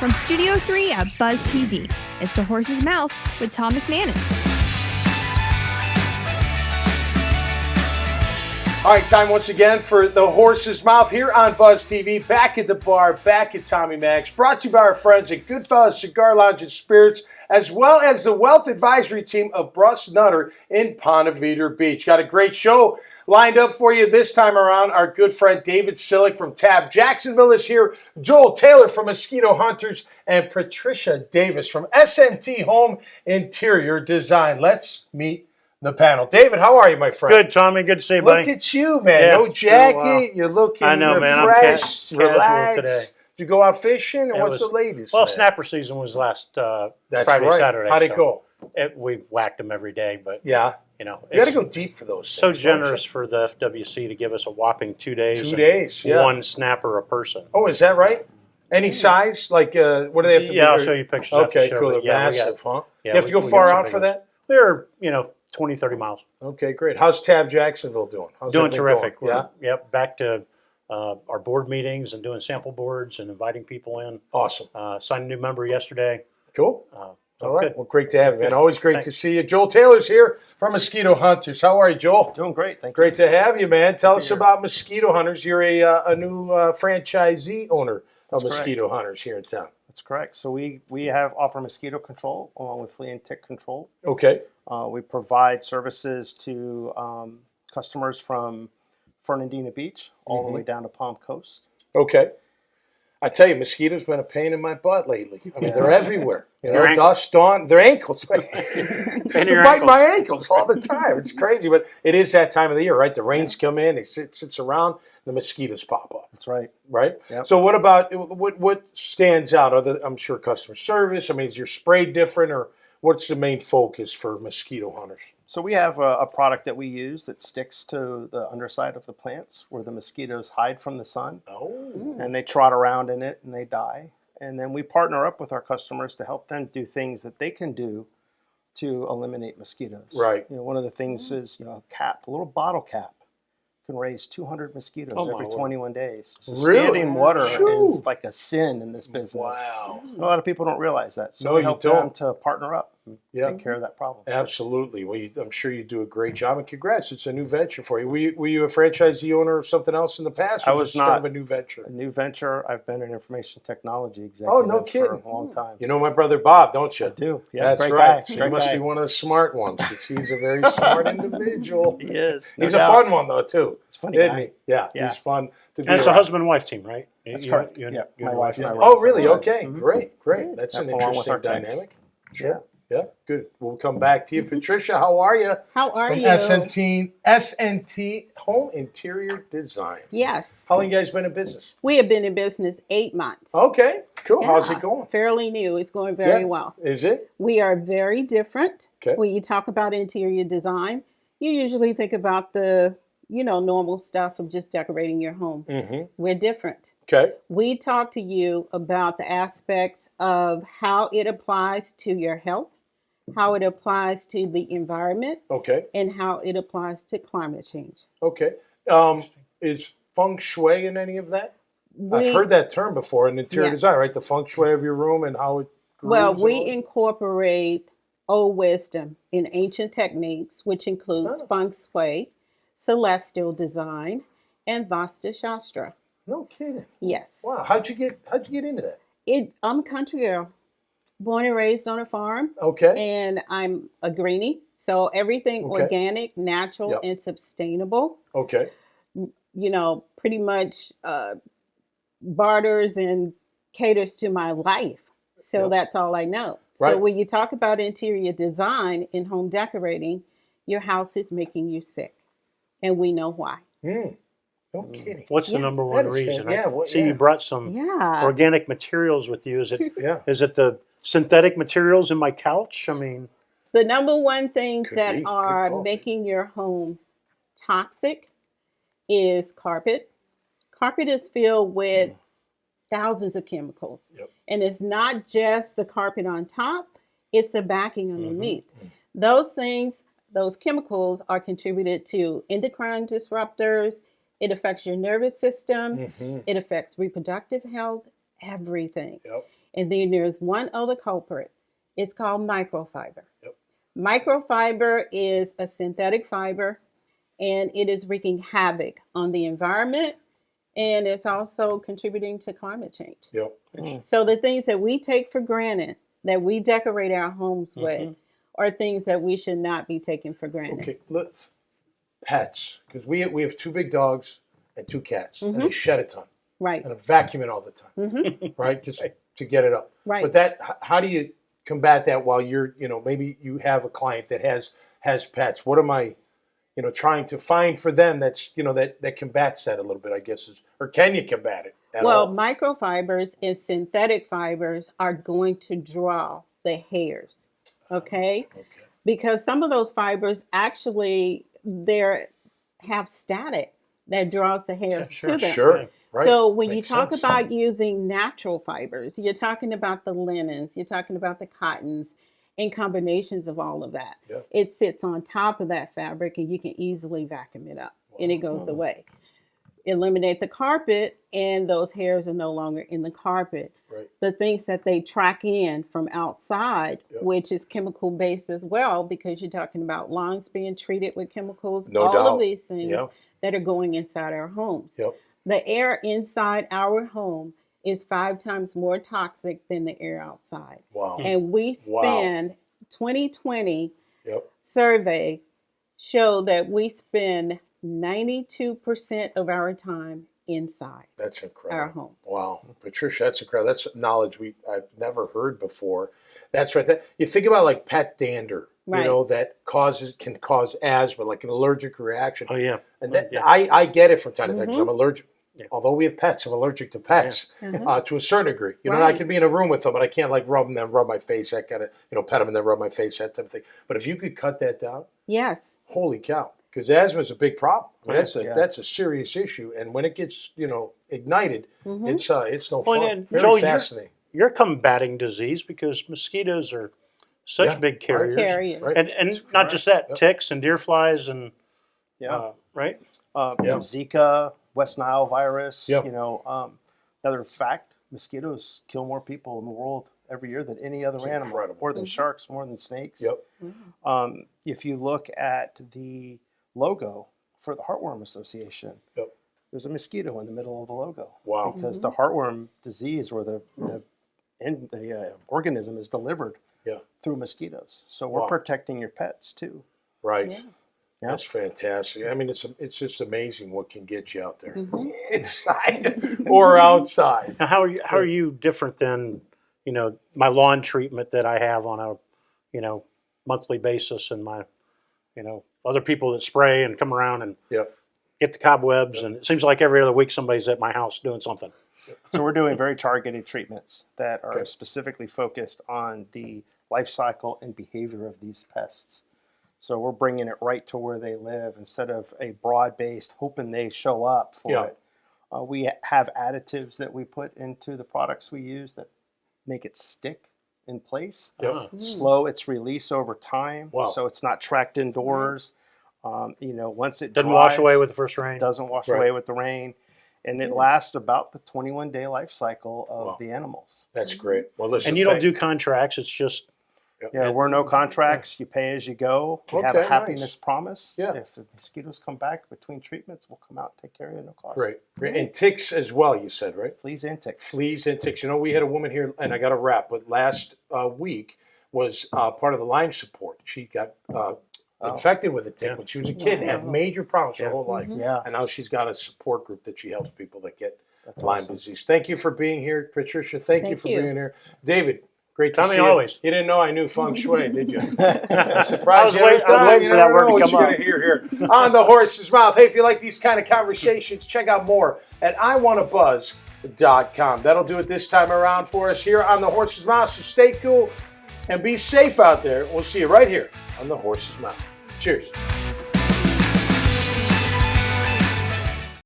From Studio 3 at Buzz TV, it's The Horse's Mouth with Tom McManus. All right, time once again for The Horse's Mouth here on Buzz TV. Back at the bar, back at Tommy Mac's. Brought to you by our friends at Goodfellas Cigar Lounge and Spirits, as well as the Wealth Advisory Team of Bruss Nutter in Ponte Vedra Beach. Got a great show lined up for you this time around. Our good friend David Sillick from Tab Jacksonville is here. Joel Taylor from Mosquito Hunters, and Patricia Davis from sntHOME Interior Design. Let's meet the panel. David, how are you, my friend? Good, Tommy. Good to see you, buddy. Look at you, man. Yeah, No jacket. You're looking refreshed, relaxed. Today. Did you go out fishing, or what's the latest? Well, man? snapper season was last Friday, right. Saturday. How'd it go? We whacked them every day, but yeah, you know, you got to go deep for those. So things, generous for the FWC to give us a whopping 2 days. 2 days, yeah. One snapper a person. Oh, is that right? Any size? Like, what do they have to be? Yeah, I'll show you pictures. Okay, show, cool. They're yeah, massive, huh? Yeah, you have to go far out for that? We're, 20, 30 miles. Okay, great. How's Tab Jacksonville doing? How's doing terrific. Yeah? Yep, back to our board meetings and doing sample boards and inviting people in. Awesome. Signed a new member yesterday. Cool. All right. Good. Well, great to have you, man. Always great Thanks. to see you. Joel Taylor's here from Mosquito Hunters. How are you, Joel? Doing great. Thank you. Great to have you, man. Tell us about Mosquito Hunters. You're a new franchisee owner of Mosquito Hunters here in town. That's correct. So we offer mosquito control along with flea and tick control. Okay. We provide services to customers from Fernandina Beach all the way down to Palm Coast. Okay. I tell you, mosquitoes been a pain in my butt lately. I mean, they're everywhere. Dust, dawn, their ankles. They're biting my ankles all the time. It's crazy, but it is that time of the year, right? The rains come in, it sits around, the mosquitoes pop up. That's right. Right? Yep. So what about, what stands out? I'm sure customer service. I mean, is your spray different, or what's the main focus for mosquito hunters? So we have a product that we use that sticks to the underside of the plants where the mosquitoes hide from the sun. Oh. And they trot around in it and they die. And then we partner up with our customers to help them do things that they can do to eliminate mosquitoes. Right. One of the things is, a cap, a little bottle cap can raise 200 mosquitoes every 21 days. So standing water is like a sin in this business. Wow. A lot of people don't realize that. So No, we you help don't. them to partner up and take care of that problem. Absolutely. Well, I'm sure you do a great job, and congrats. It's a new venture for you. Were you a franchisee owner of something else in the past? Or I was this kind not. of a new venture. A new venture. I've been an information technology executive no kidding. for a long time. You know my brother Bob, don't you? I do. Yeah, That's great right. guy. So Great you must guy. be one of the smart ones, because he's a very smart individual. He is. He's a fun one, though, too. He's a funny Isn't guy. he? Yeah, he's fun to be And it's a around. husband and wife team, right? That's correct. You and Yeah, your my wife and I. Oh, really? Okay, Mm-hmm. great. That's an Along with interesting our teams. dynamic. Sure. Yeah, good. We'll come back to you. Patricia, how are you? How are From you? sntHOME Interior Design. Yes. How long you guys been in business? We have been in business 8 months. Okay, cool. How's Yeah, it going? Fairly new. It's going very well. Is it? We are very different. Okay. When you talk about interior design, you usually think about the, normal stuff of just decorating your home. Mm-hmm. We're different. Okay. We talk to you about the aspects of how it applies to your health, how it applies to the environment, Okay. and how it applies to climate change. Okay. Is feng shui in any of that? I've heard that term before in interior design, right? The feng shui of your room and how it grooves. Well, and we all that? incorporate old wisdom in ancient techniques, which includes feng shui, celestial design, and Vastu Shastra. No kidding. Yes. Wow. How'd you get into that? I'm a country girl, born and raised on a farm, Okay. and I'm a greenie. So everything Okay. organic, natural, Yep. and sustainable, Okay. pretty much barters and caters to my life. So Yep. that's all I know. Right. So when you talk about interior design in home decorating, your house is making you sick. And we know why. No kidding. What's the number one That is reason? fair. Yeah, See, you brought some Yeah. organic materials with you. Is it Yeah. is it the synthetic materials in my couch? I mean, The number one things Could that be. Good are call. making your home toxic is carpet. Carpet is filled with thousands of chemicals. Yep. And it's not just the carpet on top, it's the backing underneath. Those things, those chemicals are contributed to endocrine disruptors. It affects your nervous system. It affects reproductive health, everything. Yep. And then there's one other culprit. It's called microfiber. Yep. Microfiber is a synthetic fiber, and it is wreaking havoc on the environment, and it's also contributing to climate change. Yep. So the things that we take for granted, that we decorate our homes with, are things that we should not be taking for granted. Okay, let's pets, because we have 2 big dogs and 2 cats, and they shed a ton. Right. And I vacuum it all the time, right? Just to get it up. Right. But how do you combat that while you're, maybe you have a client that has pets? What am I, trying to find for them that's, that combats that a little bit, I guess, or can you combat it at all? Microfibers and synthetic fibers are going to draw the hairs, okay? Because some of those fibers actually, have static that draws the hairs to them. Sure. Right. So when Makes you talk sense. about using natural fibers, you're talking about the linens, you're talking about the cottons, and combinations of all of that. Yep. It sits on top of that fabric, and you can easily vacuum it up, and it goes away. Eliminate the carpet, and those hairs are no longer in the carpet. Right. The things that they track in from outside, which is chemical based as well, because you're talking about lawns being treated with chemicals, No doubt. of these things that are going inside our homes. Yep. The air inside our home is 5 times more toxic than the air outside. Wow. And we spend 2020 Yep. survey show that we spend 92% of our time inside That's incredible. our homes. Wow, Patricia, that's incredible. That's knowledge I've never heard before. That's right. You think about like pet dander, Right. that can cause asthma, like an allergic reaction. Oh, yeah. And I get it from time to time because I'm allergic. Yeah. Although we have pets, I'm allergic to pets to a certain degree. I Right. can be in a room with them, but I can't like rub them, then rub my face. I gotta, pet them and then rub my face, that type of thing. But if you could cut that down, Yes. holy cow! Because asthma is a big problem. I mean, Yeah. that's a serious issue, and when it gets ignited, it's no Well, fun. and Very Joel, fascinating. You're combating disease because mosquitoes are such big carriers. Carriers. Right. And not just that, ticks and deer flies and, right? Zika, West Nile virus. Yep. Another fact: mosquitoes kill more people in the world every year than any other animal. incredible. More than sharks, more than snakes. Yep. If you look at the logo for the Heartworm Association, Yep. there's a mosquito in the middle of the logo. Wow. Because the heartworm disease, or the organism, is delivered through mosquitoes. So we're protecting your pets too. Right. Yeah. That's fantastic. I mean, it's just amazing what can get you out there, inside or outside. Now, how are you different than, my lawn treatment that I have on a, monthly basis, and my, other people that spray and come around and get the cobwebs, and it seems like every other week somebody's at my house doing something. So we're doing very targeted treatments that are specifically focused on the life cycle and behavior of these pests. So we're bringing it right to where they live instead of a broad-based hoping they show up for it. We have additives that we put into the products we use that make it stick in place, slow its release over time, so it's not tracked indoors. Once it Doesn't dries, wash away with the first rain. doesn't wash away with the rain, and it lasts about the 21-day life cycle of the animals. That's great. Well, listen, And you don't do contracts. It's just We're no contracts. You pay as you go. We have a Okay, happiness nice. promise. Yeah. If the mosquitoes come back between treatments, we'll come out and take care of you at no cost. great. And ticks as well, you said, right? Fleas and ticks. Fleas and ticks. We had a woman here, and I got a wrap, but last week was part of the Lyme support. She got infected with a tick when she was a kid and had major problems her whole life. Yeah. And now she's got a support group that she helps people that get That's Lyme awesome. disease. Thank you for being here, Patricia. Thank you Thank for you. being here. David, great to Tommy, see you. always. You didn't know I knew feng shui, did you? I Surprised was you every waiting- I was time. waiting You for that never word to know what come you're up. going to hear here on The Horse's Mouth. Hey, if you like these kind of conversations, check out more at iwantabuzz.com. That'll do it this time around for us here on The Horse's Mouth. So stay cool and be safe out there. We'll see you right here on The Horse's Mouth. Cheers.